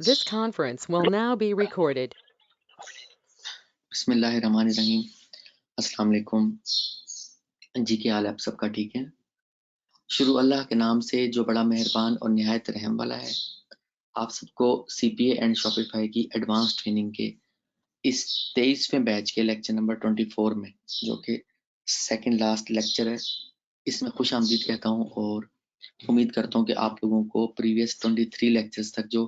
This conference will now be recorded. बिस्मिल्लाहिर्रहमानिर्रहीम। अस्सलाम वालेकुम। जी क्या हाल है आप सबका? ठीक है। शुरू अल्लाह के नाम से जो बड़ा मेहरबान और निहायत रहम वाला है। आप सबको सीपीए एंड शॉपिफाई की एडवांस ट्रेनिंग के इस 23वें बैच के लेक्चर नंबर 24 में, जो कि सेकंड लास्ट लेक्चर है, इसमें खुश आमदीद कहता हूँ और उम्मीद करता हूँ कि आप लोगों को प्रीवियस 23 लेक्चर्स तक जो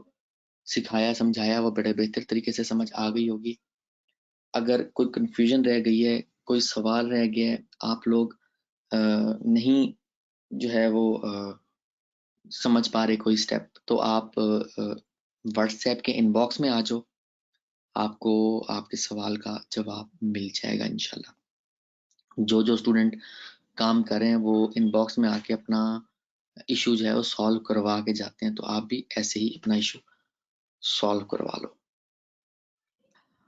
सिखाया समझाया वो बड़े बेहतर तरीके से समझ आ गई होगी। अगर कोई कंफ्यूजन रह गई है, कोई सवाल रह गया है, आप लोग नहीं जो है वो समझ पा रहे कोई स्टेप, तो आप व्हाट्सएप के इनबॉक्स में आ जाओ, आपको आपके सवाल का जवाब मिल जाएगा इंशाल्लाह। जो जो स्टूडेंट काम कर रहे हैं वो इनबॉक्स में आके अपना इशू जो है वो सॉल्व करवा के जाते हैं, तो आप भी ऐसे ही अपना इशू सॉल्व करवा लो।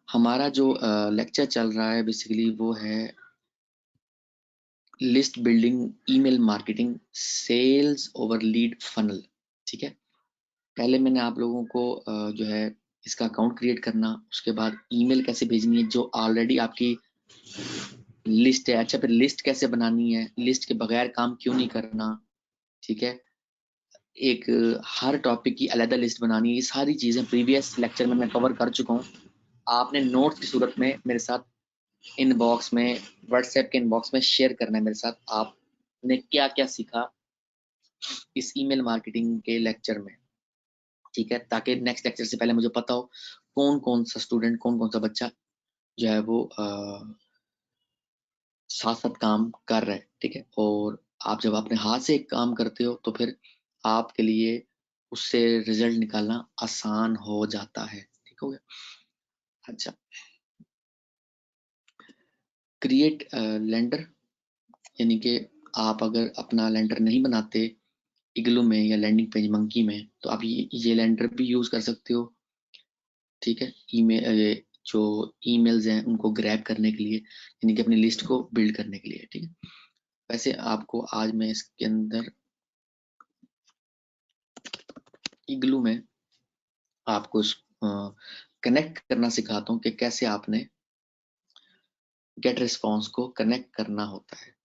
हमारा जो लेक्चर चल रहा है बेसिकली वो है list building, email marketing, sales over lead funnel. ठीक है। पहले मैंने आप लोगों को जो है इसका अकाउंट क्रिएट करना, उसके बाद ईमेल कैसे भेजनी है जो ऑलरेडी आपकी लिस्ट है। अच्छा, फिर लिस्ट कैसे बनानी है, लिस्ट के बगैर काम क्यों नहीं करना। ठीक है। एक हर टॉपिक की अलग लिस्ट बनानी है। ये सारी चीजें प्रीवियस लेक्चर में मैं कवर कर चुका हूँ। आपने नोट्स की सूरत में मेरे साथ इनबॉक्स में, व्हाट्सएप के इनबॉक्स में शेयर करना है मेरे साथ आपने क्या क्या सीखा इस ईमेल मार्केटिंग के लेक्चर में। ठीक है, ताकि नेक्स्ट लेक्चर से पहले मुझे पता हो कौन कौन सा स्टूडेंट, कौन कौन सा बच्चा जो है वो साथ साथ काम कर रहा है। ठीक है। और आप जब अपने हाथ से एक काम करते हो तो फिर आपके लिए उससे रिजल्ट निकालना आसान हो जाता है। ठीक हो गया। अच्छा, क्रिएट लेंडर, यानी कि आप अगर अपना लेंडर नहीं बनाते इग्लू में या लैंडिंग पेज मंकी में, तो आप ये लेंडर भी यूज कर सकते हो। ठीक है। ईमेल, जो ईमेल्स हैं उनको ग्रैब करने के लिए, यानी कि अपनी लिस्ट को बिल्ड करने के लिए। ठीक है। वैसे आपको आज मैं इसके अंदर इग्लू में आपको कनेक्ट करना सिखाता हूँ कि कैसे आपने गेट रिस्पॉन्स को कनेक्ट करना होता है।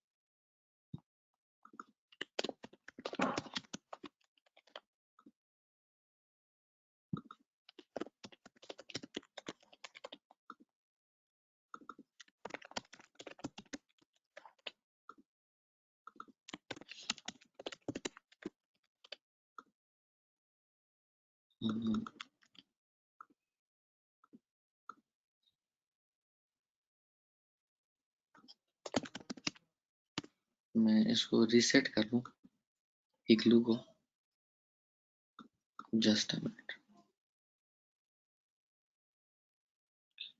मैं इसको रीसेट कर लूँ इग्लू को, जस्ट अ मिनट,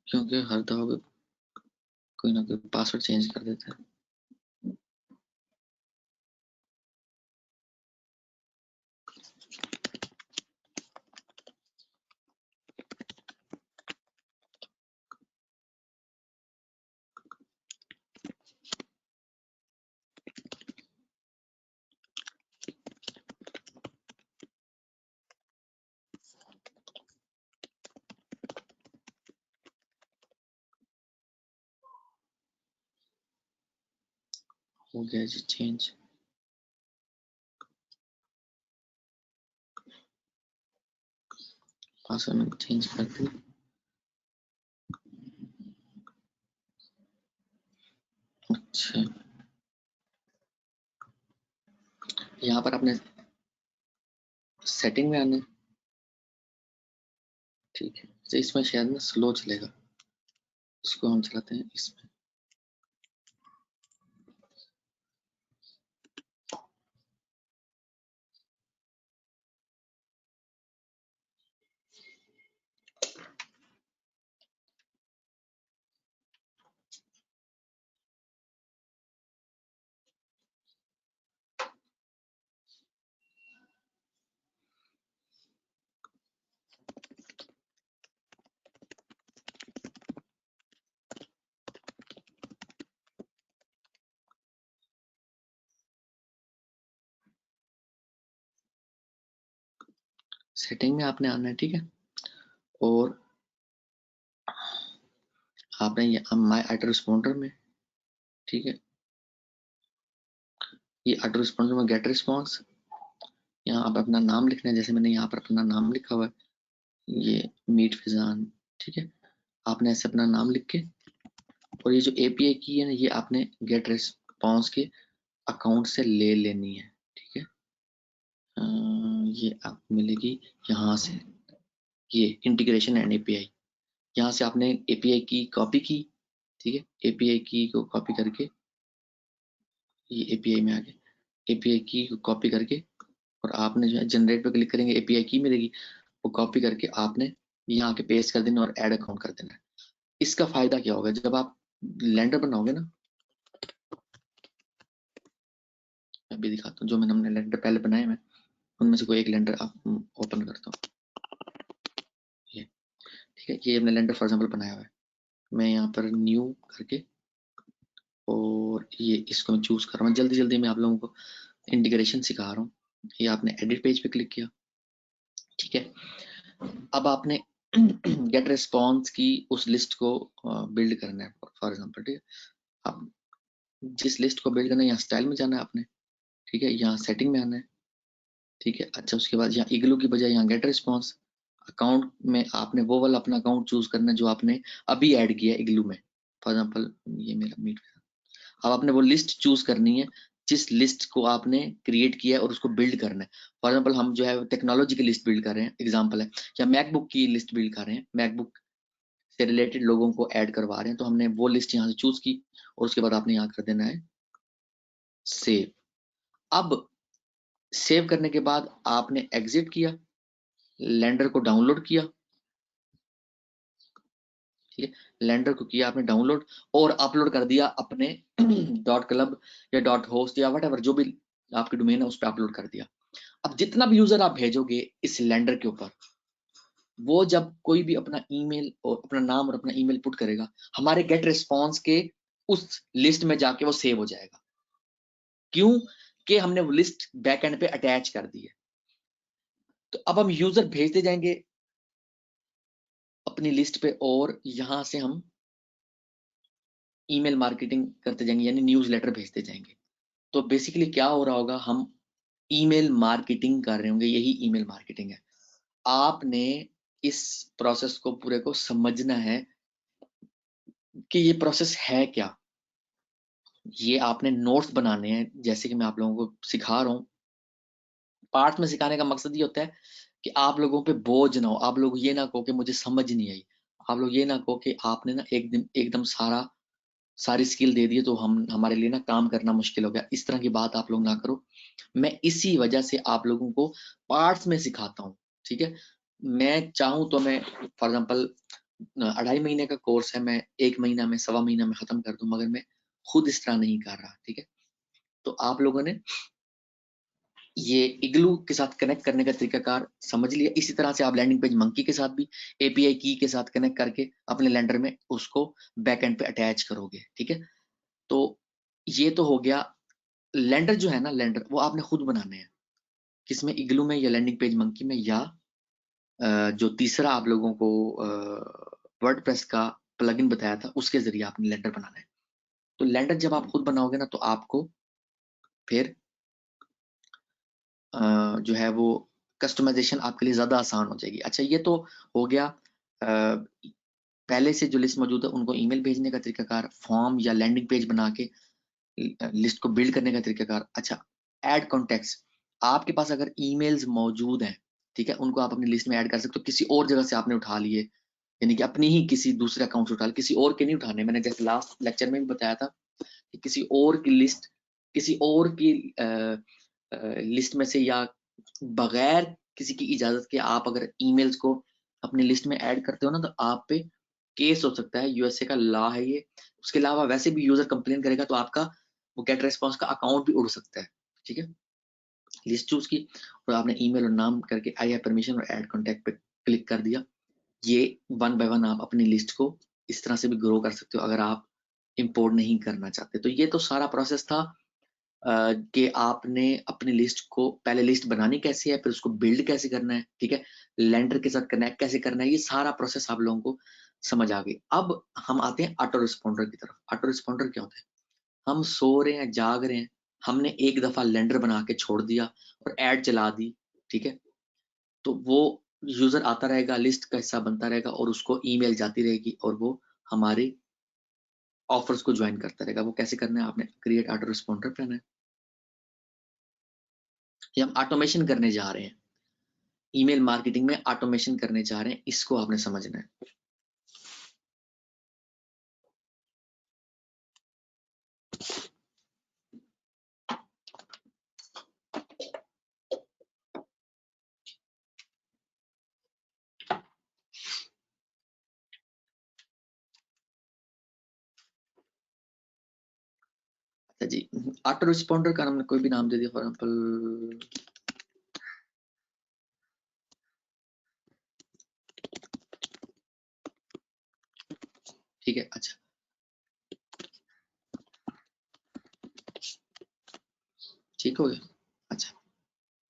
क्योंकि हर दफा कोई ना कोई पासवर्ड चेंज कर देता है। हो गया जी चेंज। पासवर्ड मैंने चेंज कर दिया। अच्छा, यहाँ पर आपने सेटिंग में आना है। ठीक है। तो इसमें शायद ना स्लो चलेगा, इसको हम चलाते हैं इसमें। सेटिंग में आपने आना है। ठीक है। और आपने ये माई ऑटो रिस्पॉन्डर में, ठीक है, ये ऑटो रिस्पॉन्डर में गेट रिस्पॉन्स, यहाँ आप अपना नाम लिखना है, जैसे मैंने यहाँ पर अपना नाम लिखा हुआ है, ये मीट फिजान, ठीक है, आपने ऐसे अपना नाम लिख के, और ये जो एपीआई की है ना, ये आपने गेट रिस्पॉन्स के अकाउंट से ले लेनी है, ठीक है। ये आपको मिलेगी यहाँ से, ये इंटीग्रेशन एंड एपीआई, यहाँ से आपने एपीआई की कॉपी की, ठीक है, एपीआई की को कॉपी करके, ये एपीआई में आ गया, एपीआई की को कॉपी करके, और आपने जो है जनरेट पे क्लिक करेंगे, एपीआई की मिलेगी, वो कॉपी करके आपने यहाँ के पेस्ट कर देना और ऐड अकाउंट कर देना है। इसका फायदा क्या होगा, जब आप लैंडर बनाओगे ना, अभी दिखाता हूँ, जो मैंने हमने लैंडर पहले बनाए मैं उनमें से कोई एक लैंडर आप ओपन करता हूँ, ये ठीक है, ये हमने लैंडर फॉर एग्जांपल बनाया हुआ है, मैं यहाँ पर न्यू करके, और ये इसको मैं चूज कर रहा हूँ, जल्दी जल्दी मैं आप लोगों को इंटीग्रेशन सिखा रहा हूँ। ये आपने एडिट पेज पे क्लिक किया, ठीक है, अब आपने गेट रिस्पॉन्स की उस लिस्ट को बिल्ड करना है, फॉर एग्जांपल, ठीक है, आप जिस लिस्ट को बिल्ड करना है, यहाँ स्टाइल में जाना है आपने, ठीक है, यहाँ सेटिंग में आना है, ठीक है, अच्छा उसके बाद यहाँ इग्लू की बजाय यहाँ गेट रिस्पॉन्स, अकाउंट में आपने वो वाला अपना अकाउंट चूज करना है जो आपने अभी ऐड किया है इग्लू में, फॉर एग्जांपल ये मेरा मीट, अब आपने वो लिस्ट चूज करनी है जिस लिस्ट को आपने क्रिएट किया है और उसको बिल्ड करना है। फॉर एग्जांपल हम जो है टेक्नोलॉजी की लिस्ट बिल्ड कर रहे हैं, एग्जांपल है, या मैकबुक की लिस्ट बिल्ड कर रहे हैं, मैकबुक से रिलेटेड लोगों को ऐड करवा रहे हैं, तो हमने वो लिस्ट यहाँ से चूज की, और उसके बाद आपने यहाँ कर देना है सेव। अब सेव करने के बाद आपने एग्जिट किया, लैंडर को डाउनलोड किया, ठीक है, लैंडर को किया आपने डाउनलोड और अपलोड कर दिया अपने डॉट क्लब या डॉट होस्ट या वट जो भी आपकी डोमेन है उस पर अपलोड कर दिया। अब जितना भी यूजर आप भेजोगे इस लैंडर के ऊपर, वो जब कोई भी अपना ईमेल और अपना नाम और अपना ईमेल पुट करेगा, हमारे गेट रिस्पॉन्स के उस लिस्ट में जाके वो सेव हो जाएगा। क्यों? कि हमने वो लिस्ट बैकएंड पे अटैच कर दी है। तो अब हम यूजर भेजते जाएंगे अपनी लिस्ट पे, और यहां से हम ईमेल मार्केटिंग करते जाएंगे, यानी न्यूज लेटर भेजते जाएंगे। तो बेसिकली क्या हो रहा होगा, हम ईमेल मार्केटिंग कर रहे होंगे, यही ईमेल मार्केटिंग है। आपने इस प्रोसेस को पूरे को समझना है कि ये प्रोसेस है क्या। ये आपने नोट्स बनाने हैं, जैसे कि मैं आप लोगों को सिखा रहा हूँ। पार्ट में सिखाने का मकसद ये होता है कि आप लोगों पे बोझ ना हो, आप लोग ये ना कहो कि मुझे समझ नहीं आई, आप लोग ये ना कहो कि आपने ना एक दिन एकदम सारी स्किल दे दी तो हम हमारे लिए ना काम करना मुश्किल हो गया। इस तरह की बात आप लोग ना करो। मैं इसी वजह से आप लोगों को पार्ट्स में सिखाता हूँ, ठीक है। मैं चाहूँ तो मैं फॉर एग्जांपल 2.5 महीने का कोर्स है, मैं 1 महीना में, 1.25 महीना में खत्म कर दूं, मगर मैं खुद इस तरह नहीं कर रहा, ठीक है। तो आप लोगों ने ये इग्लू के साथ कनेक्ट करने का तरीकाकार समझ लिया। इसी तरह से आप लैंडिंग पेज मंकी के साथ भी एपीआई की के साथ कनेक्ट करके अपने लैंडर में उसको बैकएंड पे अटैच करोगे, ठीक है। तो ये तो हो गया। लैंडर जो है ना, लैंडर वो आपने खुद बनाने हैं, किसमें, इग्लू में या लैंडिंग पेज मंकी में, या जो तीसरा आप लोगों को वर्डप्रेस का प्लगइन बताया था उसके जरिए आपने लैंडर बनाना है। तो लैंडर जब आप खुद बनाओगे ना, तो आपको फिर जो है वो कस्टमाइजेशन आपके लिए ज्यादा आसान हो जाएगी। अच्छा, ये तो हो गया पहले से जो लिस्ट मौजूद है उनको ईमेल भेजने का तरीकाकार, फॉर्म या लैंडिंग पेज बना के लिस्ट को बिल्ड करने का तरीकाकार। अच्छा, ऐड कॉन्टेक्ट्स, आपके पास अगर ईमेल्स मौजूद हैं, ठीक है, उनको आप अपनी लिस्ट में ऐड कर सकते हो, किसी और जगह से आपने उठा लिए, यानी कि अपनी ही किसी दूसरे अकाउंट से उठा लिए, किसी और के नहीं उठाने। मैंने जैसे लास्ट लेक्चर में भी बताया था कि किसी और की लिस्ट, किसी और की लिस्ट में से, या बगैर किसी की इजाजत के आप अगर ईमेल्स को अपनी लिस्ट में ऐड करते हो ना, तो आप पे केस हो सकता है, यूएसए का लॉ है ये। उसके अलावा वैसे भी यूजर कंप्लेन करेगा तो आपका वो गेट रेस्पॉन्स का अकाउंट भी उड़ सकता है, ठीक है। लिस्ट चूज की और आपने ईमेल और नाम करके आई हैव परमिशन और ऐड कॉन्टैक्ट पे क्लिक कर दिया। ये वन बाय वन आप अपनी लिस्ट को इस तरह से भी ग्रो कर सकते हो अगर आप इंपोर्ट नहीं करना चाहते। तो ये तो सारा प्रोसेस था कि आपने अपनी लिस्ट को पहले लिस्ट बनानी कैसे है, फिर उसको बिल्ड कैसे करना है, ठीक है, लेंडर के साथ कनेक्ट कैसे करना है, ये सारा प्रोसेस आप लोगों को समझ आ गई। अब हम आते हैं ऑटो रिस्पॉन्डर की तरफ। ऑटो रिस्पॉन्डर क्या होता है? हम सो रहे हैं, जाग रहे हैं, हमने एक दफा लेंडर बना के छोड़ दिया और ऐड चला दी, ठीक है, तो वो यूजर आता रहेगा, लिस्ट का हिस्सा बनता रहेगा और उसको ईमेल जाती रहेगी और वो हमारे ऑफर्स को ज्वाइन करता रहेगा। वो कैसे करना है? आपने क्रिएट ऑटो रिस्पॉन्डर करना है। ये हम ऑटोमेशन करने जा रहे हैं, ईमेल मार्केटिंग में ऑटोमेशन करने जा रहे हैं, इसको आपने समझना है। अच्छा जी, ऑटो रिस्पॉन्डर का हमने कोई भी नाम दे दिया, फॉर एग्जाम्पल ठीक है। अच्छा, ठीक हो गया। अच्छा,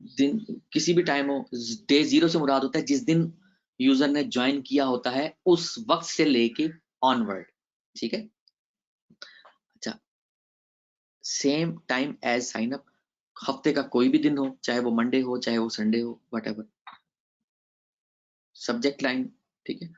दिन किसी भी टाइम हो, डे 0 से मुराद होता है जिस दिन यूजर ने ज्वाइन किया होता है उस वक्त से लेके ऑनवर्ड, ठीक है। अच्छा, same time as sign up, हफ्ते का कोई भी दिन हो, चाहे वो मंडे हो चाहे वो संडे हो, वट सब्जेक्ट लाइन, ठीक है।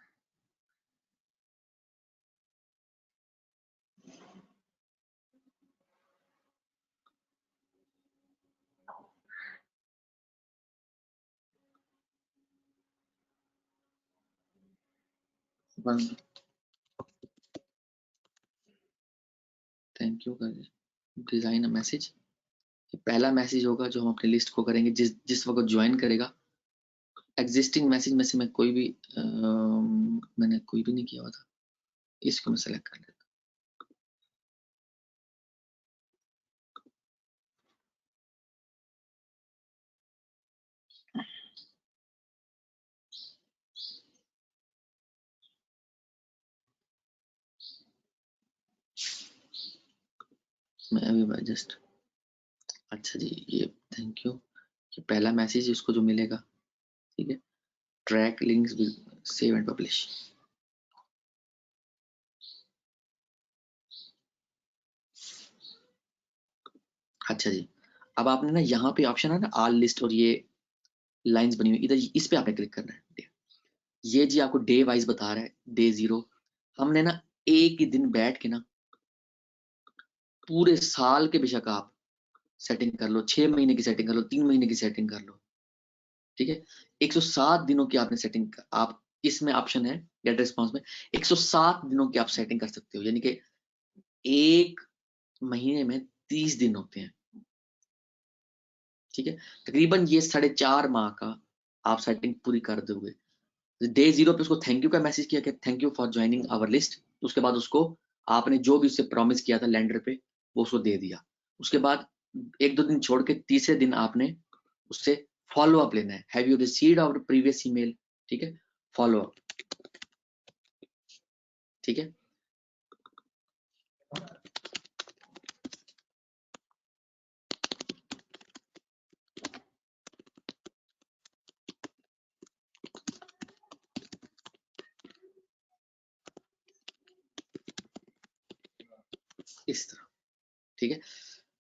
Thank you, design a message, पहला मैसेज होगा जो हम अपनी लिस्ट को करेंगे जिस जिस वक्त ज्वाइन करेगा। एग्जिस्टिंग मैसेज में से मैं कोई भी मैंने कोई भी नहीं किया हुआ था, इसको मैं सेलेक्ट कर लेता मैं अभी जस्ट। अच्छा जी, ये थैंक यू, ये पहला मैसेज इसको जो मिलेगा, ठीक है। Track links will save and publish. अच्छा जी, अब आपने ना यहाँ पे ऑप्शन है ना ऑल लिस्ट, और ये लाइंस बनी हुई इधर, इस पे आपने क्लिक करना है। ये जी आपको डे वाइज बता रहा है, डे 0। हमने ना एक ही दिन बैठ के ना पूरे साल के बेशक आप सेटिंग कर लो, 6 महीने की सेटिंग कर लो, 3 महीने की सेटिंग कर लो, ठीक है। 107 दिनों की आपने सेटिंग आप इसमें ऑप्शन है गेट रिस्पॉन्स में, 107 दिनों की आप सेटिंग कर सकते हो, यानी कि एक महीने में 30 दिन होते हैं, ठीक है। तकरीबन ये 4.5 माह का आप सेटिंग पूरी कर दोगे। डे 0 पे उसको थैंक यू का मैसेज किया कि thank you for joining our list, उसके बाद उसको आपने जो भी उससे प्रॉमिस किया था लेंडर पे वो उसको दे दिया। उसके बाद 1-2 दिन छोड़ के तीसरे दिन आपने उससे फॉलो अप लेना है, have you received our previous email, ठीक है, फॉलो अप, ठीक है। इस तरह, ठीक है।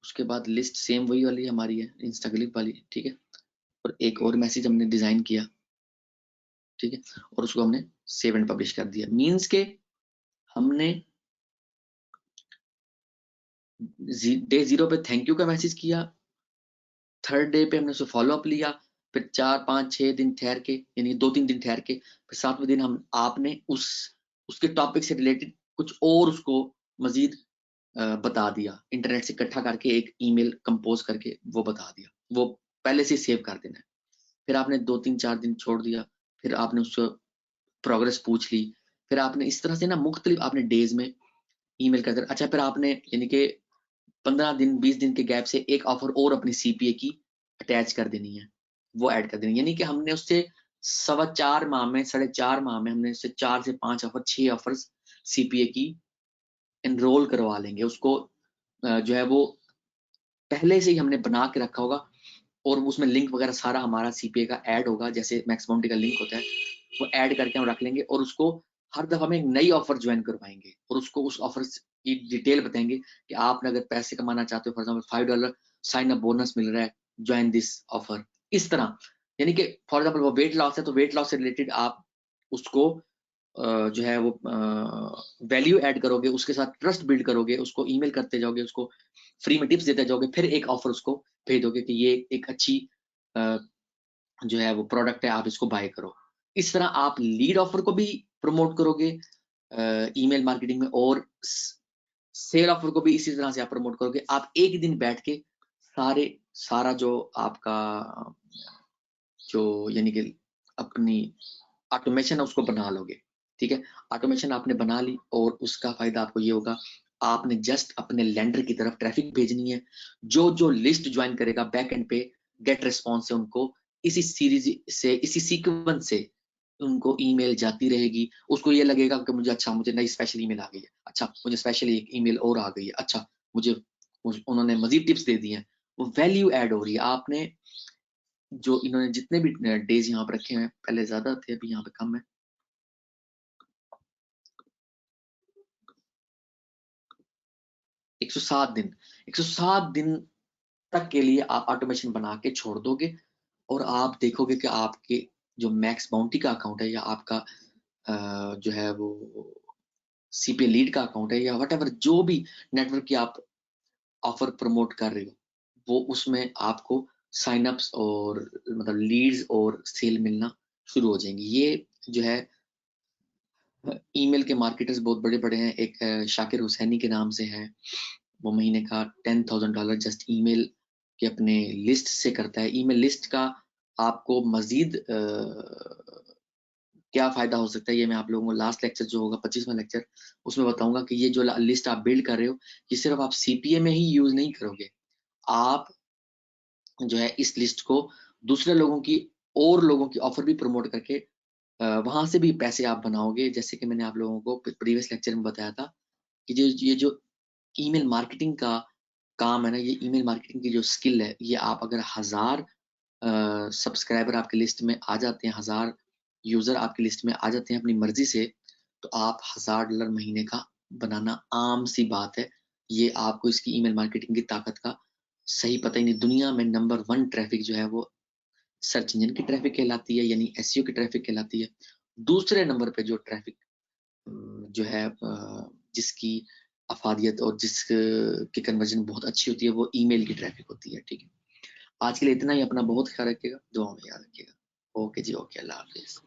उसके बाद लिस्ट सेम वही वाली हमारी है, इंस्टाग्लिप वाली, ठीक है। और एक और मैसेज हमने डिजाइन किया, ठीक है, और उसको हमने सेव एंड पब्लिश कर दिया। मींस के हमने डे 0 पे थैंक यू का मैसेज किया, थर्ड डे पे हमने उसे फॉलो अप लिया, फिर 4-5-6 दिन ठहर के, यानी 2-3 दिन ठहर के, फिर 7वें दिन हम आपने उसके टॉपिक से रिलेटेड कुछ और उसको मजीद बता दिया, इंटरनेट से इकट्ठा करके एक ईमेल कंपोज करके वो बता दिया, वो पहले से सेव कर देना है। फिर आपने 2-3-4 दिन छोड़ दिया, फिर आपने उसको प्रोग्रेस पूछ ली, फिर आपने इस तरह से ना मुख्तलिफ आपने डेज में ईमेल कर दिया। अच्छा, फिर आपने यानी कि 15 दिन 20 दिन के गैप से एक ऑफर और अपनी सीपीए की अटैच कर देनी है, वो ऐड कर देनी है, यानी कि हमने उससे 4.25 माह में 4.5 माह में हमने उससे 4 से 5 ऑफर 6 ऑफर्स सीपीए की एनरोल करवा लेंगे उसको। जो है वो पहले से ही हमने बना के रखा होगा और उसमें लिंक वगैरह सारा हमारा सीपीए का ऐड होगा, जैसे मैक्स बाउंटी का लिंक होता है वो ऐड करके हम रख लेंगे और उसको हर दफा में एक नई ऑफर ज्वाइन करवाएंगे और उसको उस ऑफर की डिटेल बताएंगे कि आपने अगर पैसे कमाना चाहते हो, for example $5 sign up bonus मिल रहा है, ज्वाइन दिस ऑफर। इस तरह यानी कि फॉर एग्जाम्पल वो वेट लॉस है तो वेट लॉस से रिलेटेड आप उसको जो है वो वैल्यू ऐड करोगे, उसके साथ ट्रस्ट बिल्ड करोगे, उसको ईमेल करते जाओगे, उसको फ्री में टिप्स देते जाओगे, फिर एक ऑफर उसको भेज दोगे कि ये एक अच्छी जो है वो प्रोडक्ट है, आप इसको बाय करो। इस तरह आप लीड ऑफर को भी प्रमोट करोगे ईमेल मार्केटिंग में और सेल ऑफर को भी इसी तरह से आप प्रमोट करोगे। आप एक दिन बैठ के सारा जो आपका जो यानी कि अपनी ऑटोमेशन है उसको बना लोगे, ठीक है। ऑटोमेशन आपने बना ली और उसका फायदा आपको ये होगा, आपने जस्ट अपने लेंडर की तरफ ट्रैफिक भेजनी है, जो जो लिस्ट ज्वाइन करेगा बैक एंड पे गेट रिस्पॉन्स से उनको इसी सीरीज से, इसी सीक्वेंस से उनको ईमेल जाती रहेगी। उसको ये लगेगा कि मुझे अच्छा मुझे नई स्पेशल ईमेल आ गई है, अच्छा मुझे स्पेशल एक ईमेल और आ गई है, अच्छा मुझे उन्होंने मजीद टिप्स दे दी हैं, वो वैल्यू ऐड हो रही है। आपने जो इन्होंने जितने भी डेज यहाँ पर रखे हैं, पहले ज्यादा थे अभी यहाँ पे कम है, 107 दिन, 107 दिन तक के लिए आप ऑटोमेशन बना के छोड़ दोगे और आप देखोगे कि आपके जो मैक्स बाउंटी का अकाउंट है या आपका जो है वो सीपीए लीड का अकाउंट है या वट जो भी नेटवर्क की आप ऑफर प्रमोट कर रहे हो, वो उसमें आपको साइन अप्स और मतलब लीड्स और सेल मिलना शुरू हो जाएंगी। ये जो है ईमेल के मार्केटर्स बहुत बड़े बड़े हैं, एक शाकिर हुसैनी के नाम से है, वो महीने का $10,000 जस्ट ईमेल के अपने लिस्ट से करता है। ईमेल लिस्ट का आपको मजीद क्या फायदा हो सकता है, ये मैं आप लोगों को लास्ट लेक्चर जो होगा 25वां लेक्चर उसमें बताऊंगा कि ये जो लिस्ट आप बिल्ड कर रहे हो ये सिर्फ आप सीपीए में ही यूज नहीं करोगे, आप जो है इस लिस्ट को दूसरे लोगों की और लोगों की ऑफर भी प्रमोट करके वहां से भी पैसे आप बनाओगे। जैसे कि मैंने आप लोगों को प्रीवियस लेक्चर में बताया था कि ये जो ईमेल मार्केटिंग का काम है ना, ये ईमेल मार्केटिंग की जो स्किल है, ये आप अगर 1000 सब्सक्राइबर आपकी लिस्ट में आ जाते हैं, 1000 यूजर आपकी लिस्ट में आ जाते हैं अपनी मर्जी से, तो आप $1000 महीने का बनाना आम सी बात है। ये आपको इसकी ईमेल मार्केटिंग की ताकत का सही पता ही नहीं। दुनिया में नंबर 1 ट्रैफिक जो है वो सर्च इंजन की ट्रैफिक कहलाती है, यानी एसईओ की ट्रैफिक कहलाती है। दूसरे नंबर पे जो ट्रैफिक जो है जिसकी अफादियत और की कन्वर्जन बहुत अच्छी होती है वो ईमेल की ट्रैफिक होती है, ठीक है। आज के लिए इतना ही, अपना बहुत ख्याल रखिएगा, दुआ में याद रखिएगा। ओके जी, ओके, अल्लाह हाफिज।